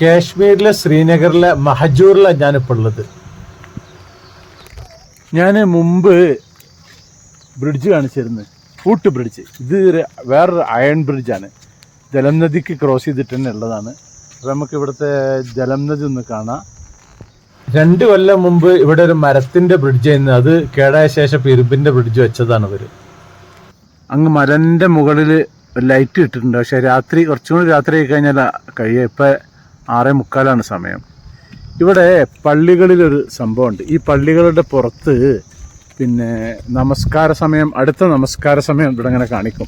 കാശ്മീരിലെ ശ്രീനഗറിലെ മഹജൂറിലാണ് ഞാനിപ്പോൾ ഉള്ളത്. ഞാൻ മുമ്പ് ബ്രിഡ്ജ് കാണിച്ചിരുന്നു, ഫൂട്ട് ബ്രിഡ്ജ്. ഇത് വേറൊരു അയൺ ബ്രിഡ്ജാണ്, ജലം നദിക്ക് ക്രോസ് ചെയ്തിട്ട് തന്നെ ഉള്ളതാണ്. അപ്പോൾ നമുക്ക് ഇവിടുത്തെ ജലം നദി ഒന്ന് കാണാം. 2 കൊല്ലം മുമ്പ് ഇവിടെ ഒരു മരത്തിൻ്റെ ബ്രിഡ്ജ് ആയിരുന്നു, അത് കേടായ ശേഷം ഇരുമ്പിൻ്റെ ബ്രിഡ്ജ് വെച്ചതാണ് ഇവർ. അങ്ങ് മലൻ്റെ മുകളിൽ ലൈറ്റ് ഇട്ടിട്ടുണ്ട്, പക്ഷേ രാത്രി കുറച്ചും കൂടി രാത്രി ആയി കഴിഞ്ഞാൽ കഴിയുക. ഇപ്പം 6:45 സമയം. ഇവിടെ പള്ളികളിലൊരു സംഭവമുണ്ട്. ഈ പള്ളികളുടെ പുറത്ത് പിന്നെ നമസ്കാര സമയം, അടുത്ത നമസ്കാര സമയം ഇവിടെ ഇങ്ങനെ കാണിക്കും.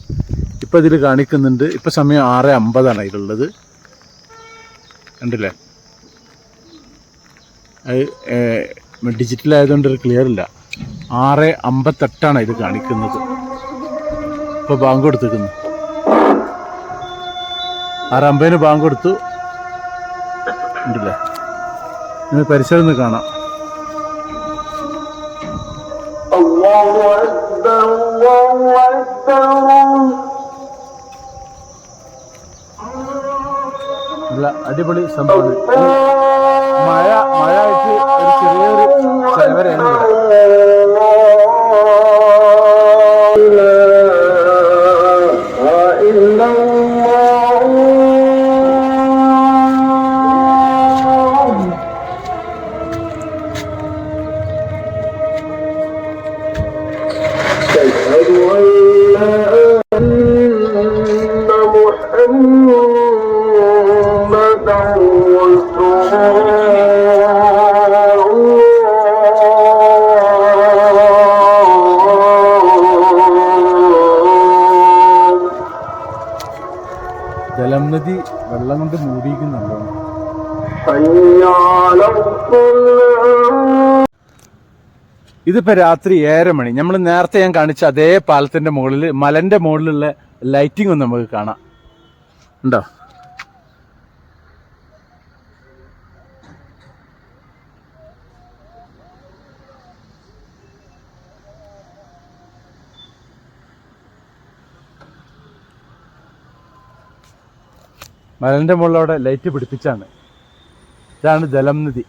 ഇപ്പം ഇതിൽ കാണിക്കുന്നുണ്ട്. ഇപ്പം സമയം 6:50 ഇതിലുള്ളത്, കണ്ടില്ലേ? അത് ഡിജിറ്റലായതുകൊണ്ട് ഒരു ക്ലിയർ ഇല്ല. 6:58 ഇത് കാണിക്കുന്നത്. ഇപ്പോൾ ബാങ്ക് കൊടുത്തിരിക്കുന്നു, 6:50 ബാങ്ക് കൊടുത്തു. ഉണ്ടല്ലേ, നിങ്ങൾ പരിസരം ഒന്ന് കാണാം. നല്ല അടിപൊളി സംഭവമാണ്. മഴ ആയിട്ട് ഒരു ചെറിയൊരു ചെലവരാണ് ഇവിടെ. ജലം നദി വെള്ളം കൊണ്ട് മൂടിയിരിക്കുന്നുണ്ടോ? ഇതിപ്പോ രാത്രി 7:30 മണി. നമ്മൾ നേരത്തെ ഞാൻ കാണിച്ച അതേ പാലത്തിന്റെ മുകളിൽ, മലന്റെ മുകളിലുള്ള ലൈറ്റിംഗ് ഒന്ന് നമുക്ക് കാണാം. ഉണ്ടോ? മലന്റെ മുകളിലവിടെ ലൈറ്റ് പിടിപ്പിച്ചാണ്. ഇതാണ് ജലം നദി.